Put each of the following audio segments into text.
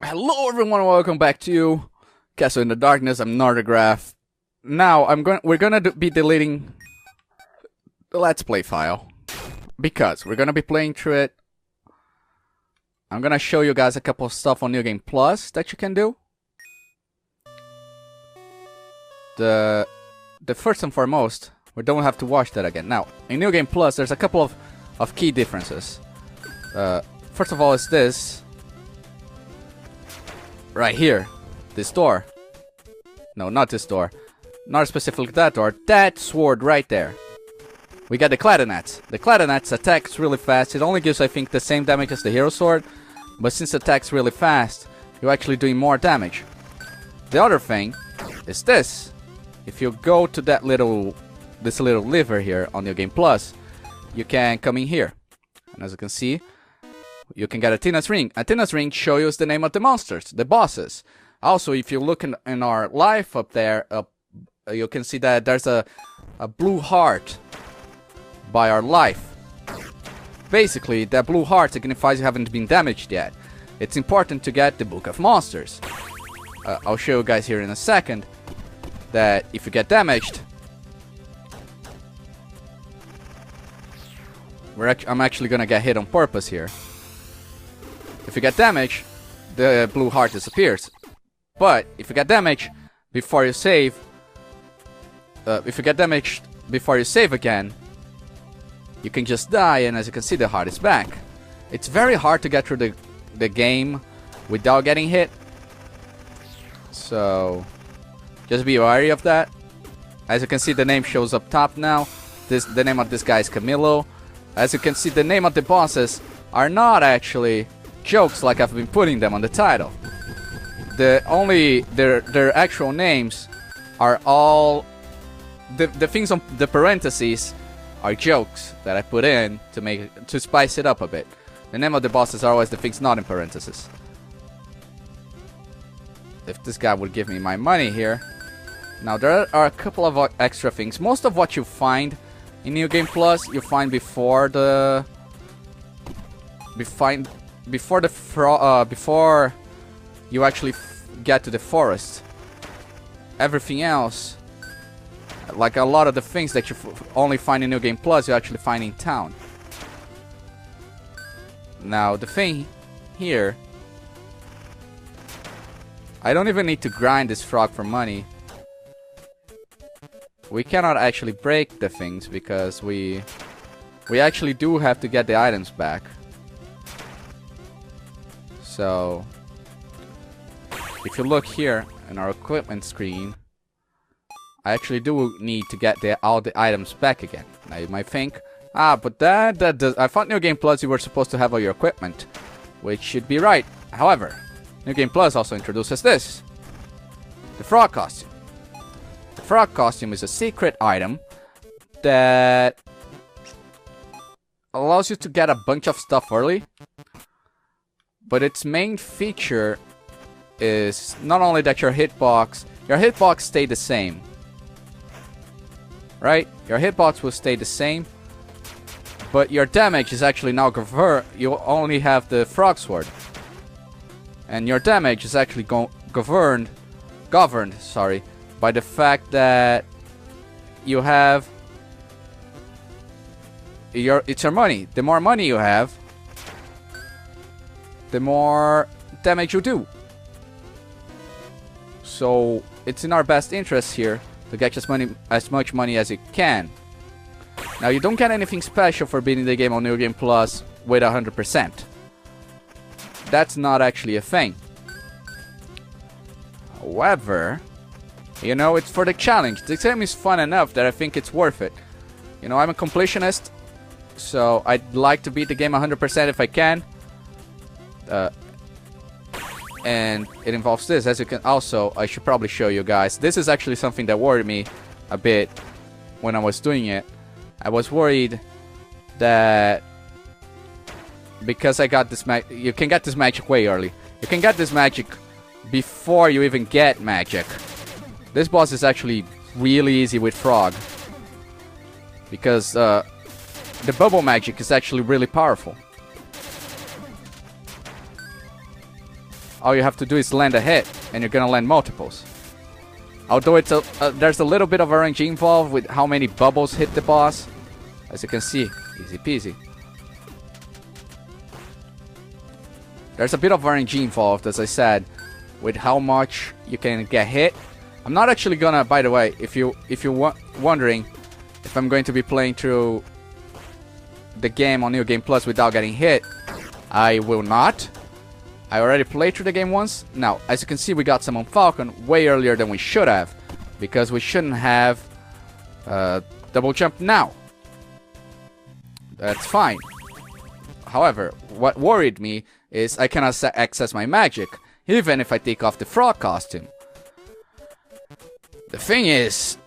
Hello everyone, welcome back to Castle in the Darkness. I'm Nortograph. Now we're gonna be deleting the Let's Play file because we're gonna be playing through it. I'm gonna show you guys a couple of stuff on New Game Plus that you can do. The first and foremost, we don't have to watch that again. Now, in New Game Plus, there's a couple of key differences. First of all, is this. Right here. This door. No, not this door. Not specifically that door. That sword right there. We got the Clarinets. The Clarinets attacks really fast. It only gives, I think, the same damage as the Hero Sword. But since it attacks really fast, you're actually doing more damage. The other thing is this. If you go to that this little lever here on New Game Plus, you can come in here. And as you can see, you can get Athena's Ring. Athena's Ring shows you the name of the monsters, the bosses. Also, if you look in our life up there, you can see that there's a blue heart by our life. Basically, that blue heart signifies you haven't been damaged yet. It's important to get the Book of Monsters. I'll show you guys here in a second that if you get damaged, I'm actually gonna get hit on purpose here. If you get damaged, the blue heart disappears. But if you get damaged before you save, again, you can just die, and as you can see, the heart is back. It's very hard to get through the game without getting hit. So just be wary of that. As you can see, the name shows up top now. The name of this guy is Camilo. As you can see, the name of the bosses are not actually jokes like I've been putting them on the title. Their actual names are all the things on the parentheses are jokes that I put in to spice it up a bit. The name of the bosses are always the things not in parentheses. If this guy would give me my money here. Now there are a couple of extra things. Most of what you find in New Game Plus you find before you actually get to the forest. Everything else, like a lot of the things that you only find in New Game Plus, you actually find in town. Now the thing here, I don't even need to grind this frog for money. We cannot actually break the things because we actually do have to get the items back. So if you look here in our equipment screen, I actually do need to get all the items back again. Now you might think, but that does. I thought New Game Plus you were supposed to have all your equipment, which should be right. However, New Game Plus also introduces this, the frog costume. The frog costume is a secret item that allows you to get a bunch of stuff early. But its main feature is not only that your hitbox stay the same. Right? Your hitbox will stay the same. But your damage is actually now governed. You only have the frog sword. And your damage is actually governed, by the fact that you have it's your money. The more money you have, the more damage you do. So it's in our best interest here to get as much money as you can. Now you don't get anything special for beating the game on New Game Plus with 100%. That's not actually a thing. However, you know, it's for the challenge. The game is fun enough that I think it's worth it. You know, I'm a completionist, so I'd like to beat the game 100% if I can. And it involves this. As you can also, I should probably show you guys. This is actually something that worried me a bit when I was doing it. I was worried that because I got this you can get this magic way early. You can get this magic before you even get magic. This boss is actually really easy with Frog because the bubble magic is actually really powerful. all you have to do is land a hit, and you're gonna land multiples. Although it's there's a little bit of RNG involved with how many bubbles hit the boss. As you can see, easy peasy. There's a bit of RNG involved, as I said, with how much you can get hit. I'm not actually gonna, by the way, if you're wondering if I'm going to be playing through the game on New Game Plus without getting hit, I will not. I already played through the game once. Now, as you can see, we got Summon Falcon way earlier than we should have, because we shouldn't have double jump now. That's fine. However, what worried me is I cannot access my magic, even if I take off the frog costume. The thing is,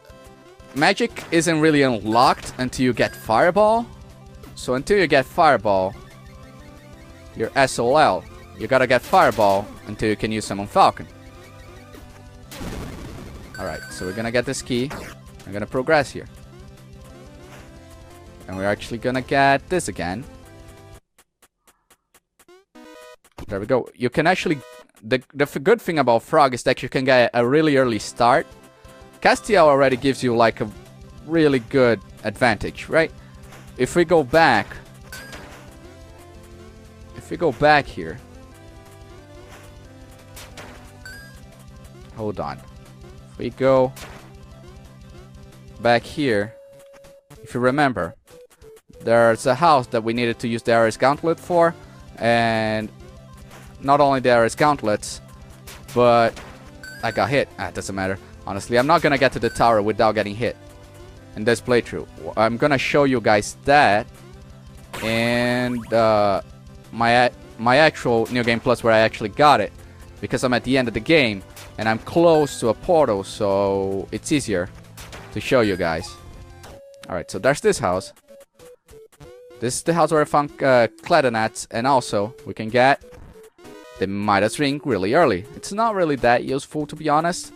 magic isn't really unlocked until you get Fireball. So until you get Fireball, you're SOL. You gotta get Fireball until you can use Summon Falcon. Alright, so we're gonna get this key. I'm gonna progress here. And we're actually gonna get this again. There we go. You can actually... The good thing about Frog is that you can get a really early start. Castiel already gives you like a really good advantage, right? If we go back... If we go back here... Hold on. If we go back here, if you remember, there's a house that we needed to use the Ares Gauntlet for, and not only the Ares Gauntlets, but I got hit. It doesn't matter. Honestly, I'm not gonna get to the tower without getting hit in this playthrough. I'm gonna show you guys that, and my actual New Game Plus where I actually got it, because I'm at the end of the game and I'm close to a portal, so it's easier to show you guys. Alright, so there's this house. This is the house where I found Claudinets, and also we can get the Midas Ring really early. It's not really that useful, to be honest,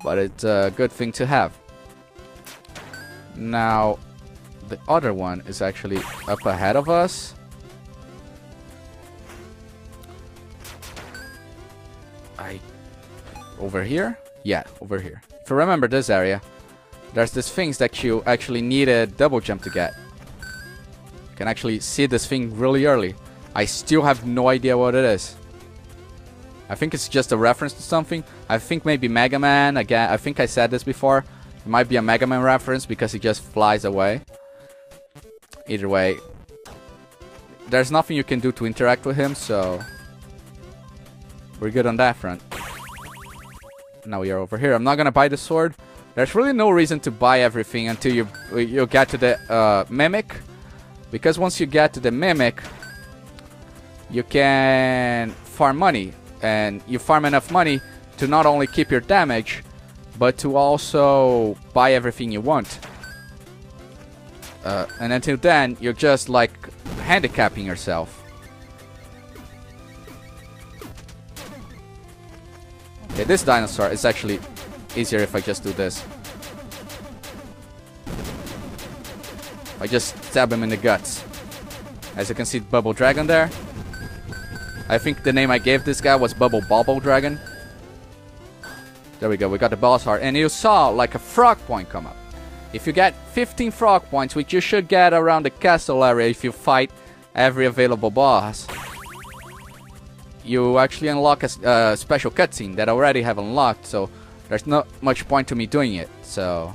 but it's a good thing to have. Now, the other one is actually up ahead of us. Over here? Yeah, over here. If you remember this area, there's these things that you actually need a double jump to get. You can actually see this thing really early. I still have no idea what it is. I think it's just a reference to something. I think maybe Mega Man. Again, I think I said this before. It might be a Mega Man reference because he just flies away. Either way, there's nothing you can do to interact with him, so we're good on that front. Now we are over here. I'm not gonna buy the sword. There's really no reason to buy everything until you get to the Mimic, because once you get to the Mimic, you can farm money, and you farm enough money to not only keep your damage, but to also buy everything you want. And until then, you're just like handicapping yourself. Okay, this dinosaur is actually easier if I just do this. I just stab him in the guts. As you can see, Bubble Dragon there. I think the name I gave this guy was Bubble Bobble Dragon. There we go, we got the boss heart. And you saw like a frog point come up. If you get 15 frog points, which you should get around the castle area if you fight every available boss, you actually unlock a special cutscene that I already have unlocked, so there's not much point to me doing it. So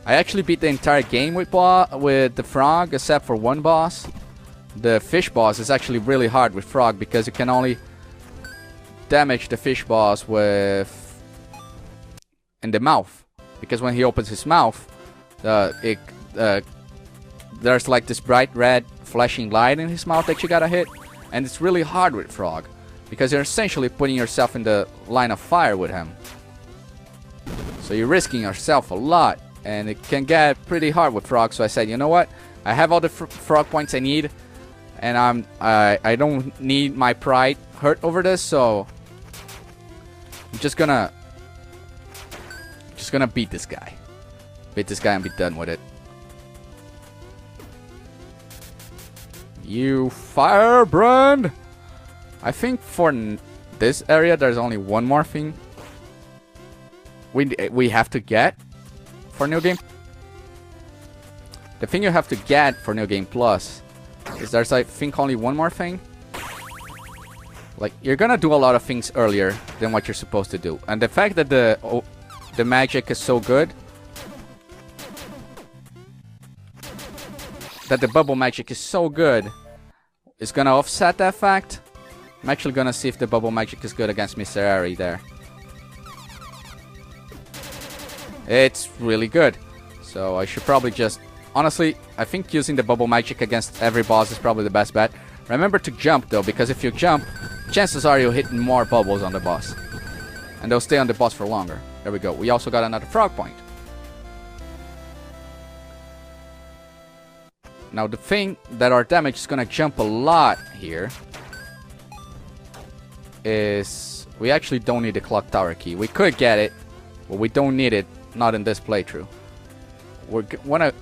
I actually beat the entire game with the frog, except for one boss. The fish boss is actually really hard with frog because you can only damage the fish boss with in the mouth. Because when he opens his mouth, there's like this bright red flashing light in his mouth that you gotta hit. And it's really hard with Frog, because you're essentially putting yourself in the line of fire with him. So you're risking yourself a lot, and it can get pretty hard with Frog. So I said, you know what? I have all the Frog points I need, and I don't need my pride hurt over this. So I'm just gonna beat this guy, and be done with it. You firebrand! I think for this area, there's only one more thing we have to get for New Game. The thing you have to get for New Game Plus is there's, I think, only one more thing. Like, you're gonna do a lot of things earlier than what you're supposed to do. And the fact that the magic is so good, that the bubble magic is so good, is gonna offset that fact. I'm actually gonna see if the bubble magic is good against Mr. Airy there. It's really good. So I should probably just... Honestly, I think using the bubble magic against every boss is probably the best bet. Remember to jump though, because if you jump, chances are you'll hit more bubbles on the boss. And they'll stay on the boss for longer. There we go. We also got another frog point. Now the thing that our damage is gonna jump a lot here is we actually don't need the clock tower key. We could get it, but we don't need it, not in this playthrough. We're wanna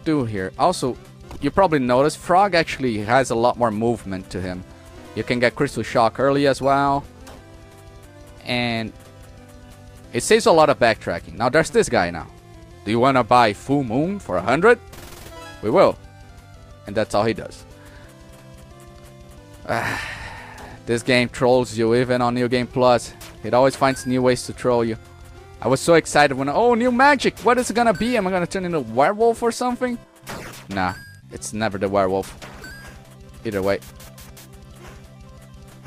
do here. Also, you probably noticed Frog actually has a lot more movement to him. You can get Crystal Shock early as well. And it saves a lot of backtracking. Now there's this guy now. Do you wanna buy Full Moon for 100? We will. And that's all he does. This game trolls you even on New Game Plus. It always finds new ways to troll you. I was so excited when, oh, new magic! What is it gonna be? Am I gonna turn into a werewolf or something? Nah, it's never the werewolf. Either way.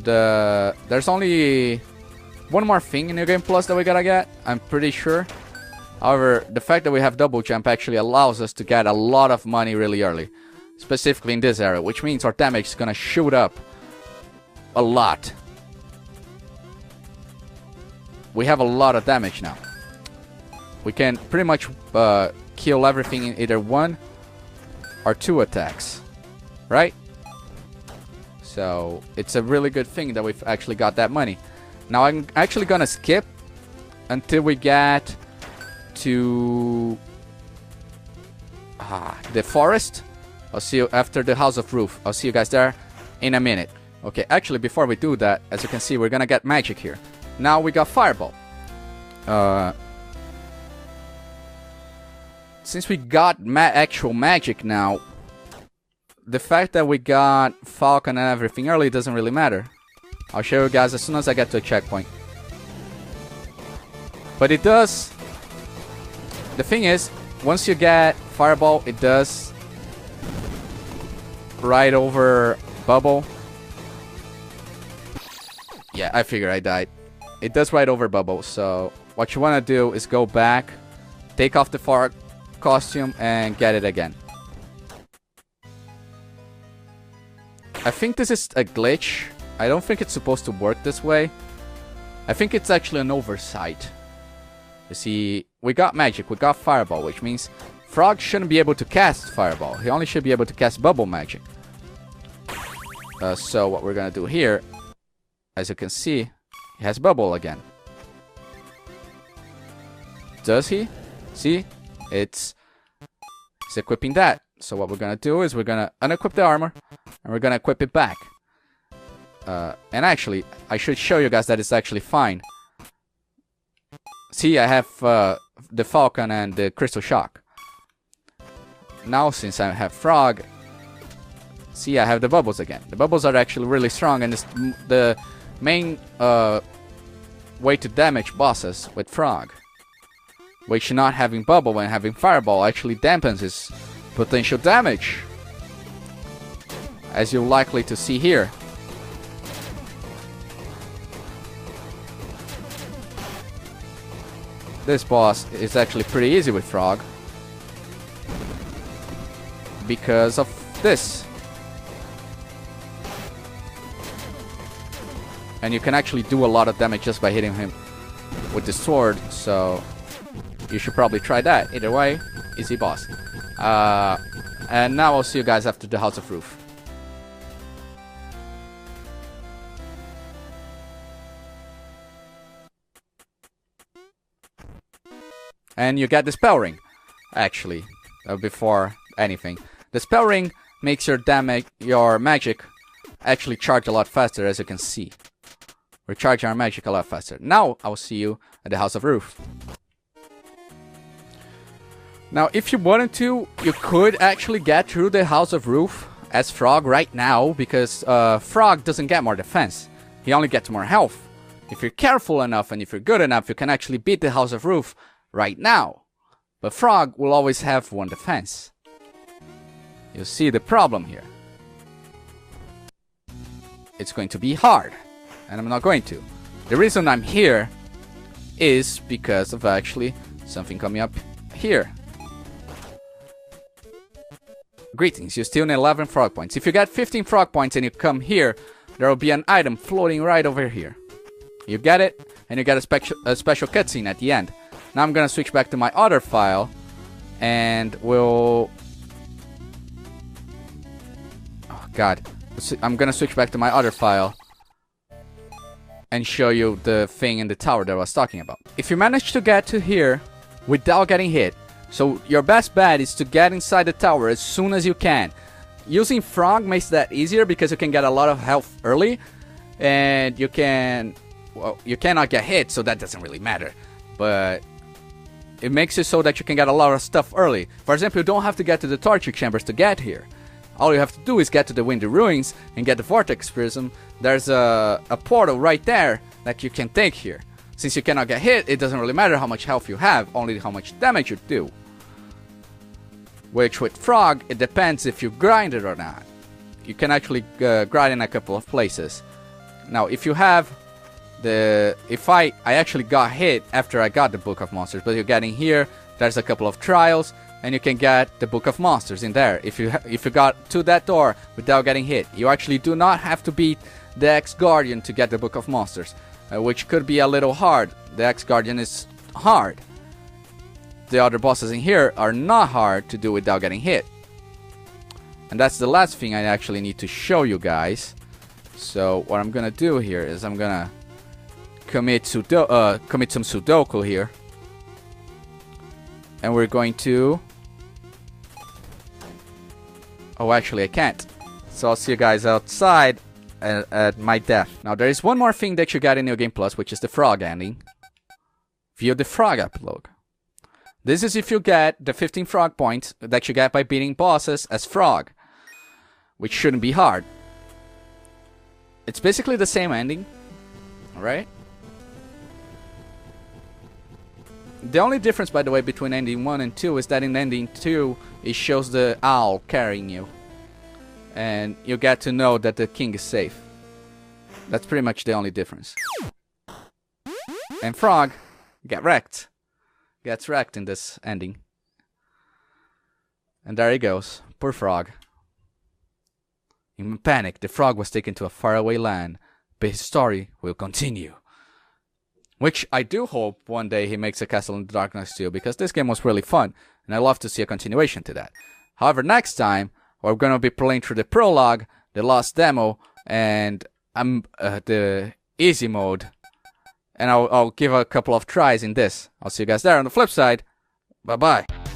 There's only one more thing in New Game Plus that we gotta get, I'm pretty sure. However, the fact that we have double jump actually allows us to get a lot of money really early. Specifically in this area, which means our damage is gonna shoot up a lot. We have a lot of damage now. We can pretty much kill everything in either 1 or 2 attacks. Right? So, it's a really good thing that we've actually got that money. Now, I'm actually gonna skip until we get to the forest. I'll see you after the House of Roof. I'll see you guys there in a minute. Okay, actually, before we do that, as you can see, we're gonna get magic here. Now we got Fireball. Since we got actual magic now, the fact that we got Falcon and everything early doesn't really matter. I'll show you guys as soon as I get to a checkpoint. But it does... The thing is, once you get Fireball, it does right over Bubble. Yeah, I figured I died. It does right over Bubble, so what you want to do is go back, take off the Frog costume, and get it again. I think this is a glitch. I don't think it's supposed to work this way. I think it's actually an oversight. You see, we got magic, we got Fireball, which means Frog shouldn't be able to cast Fireball. He only should be able to cast Bubble magic. So what we're gonna do here, as you can see, he has Bubble again. Does he? See? It's equipping that. So what we're gonna do is we're gonna unequip the armor and we're gonna equip it back. And actually, I should show you guys that it's actually fine. See, I have the Falcon and the Crystal Shock. Now, since I have Frog, see, I have the bubbles again. The bubbles are actually really strong, and it's the main way to damage bosses with Frog. Which not having Bubble and having Fireball actually dampens his potential damage. As you're likely to see here. This boss is actually pretty easy with Frog. Because of this. And you can actually do a lot of damage just by hitting him with the sword, so you should probably try that. Either way, easy boss. And now I'll see you guys after the House of Roof. And you get the spell ring, actually, before anything. The spell ring makes your magic actually charge a lot faster, as you can see. We're charging our magic a lot faster. Now, I'll see you at the House of Roof. Now, if you wanted to, you could actually get through the House of Roof as Frog right now, because Frog doesn't get more defense. He only gets more health. If you're careful enough and if you're good enough, you can actually beat the House of Roof right now. But Frog will always have 1 defense. You see the problem here. It's going to be hard, and I'm not going to. The reason I'm here is because of actually something coming up here. Greetings, you still need 11 frog points. If you get 15 frog points and you come here, there will be an item floating right over here. You get it, and you get a special cutscene at the end. Now I'm gonna switch back to my other file, and we'll... Oh god. I'm gonna switch back to my other file and show you the thing in the tower that I was talking about. If you manage to get to here without getting hit, so your best bet is to get inside the tower as soon as you can. Using Frog makes that easier because you can get a lot of health early, and you can... Well, you cannot get hit, so that doesn't really matter. But it makes it so that you can get a lot of stuff early. For example, you don't have to get to the torture chambers to get here. All you have to do is get to the Windy Ruins and get the Vortex Prism. There's a portal right there that you can take here. Since you cannot get hit, it doesn't really matter how much health you have, only how much damage you do. Which with Frog, it depends if you grind it or not. You can actually grind in a couple of places. Now, if you have the... If I actually got hit after I got the Book of Monsters, but you're getting here, there's a couple of trials, and you can get the Book of Monsters in there. If you got to that door without getting hit, you actually do not have to beat the Ex-Guardian to get the Book of Monsters, which could be a little hard. The Ex-Guardian is hard. The other bosses in here are not hard to do without getting hit. And that's the last thing I actually need to show you guys. So what I'm gonna do here is I'm gonna commit some Sudoku here. And we're going to... Oh, actually I can't. So I'll see you guys outside at my death. Now there is one more thing that you got in New Game Plus, which is the Frog ending. View the Frog epilogue. This is if you get the 15 frog points that you get by beating bosses as Frog, which shouldn't be hard. It's basically the same ending, alright? The only difference, by the way, between ending 1 and 2 is that in ending 2, it shows the owl carrying you. And you get to know that the king is safe. That's pretty much the only difference. And Frog gets wrecked in this ending. And there he goes. Poor Frog. In panic, the Frog was taken to a faraway land, but his story will continue. Which I do hope one day he makes a Castle in the Darkness too, because this game was really fun, and I love to see a continuation to that. However, next time, we're going to be playing through the prologue, the lost demo, and the easy mode. And I'll give a couple of tries in this. I'll see you guys there on the flip side. Bye-bye.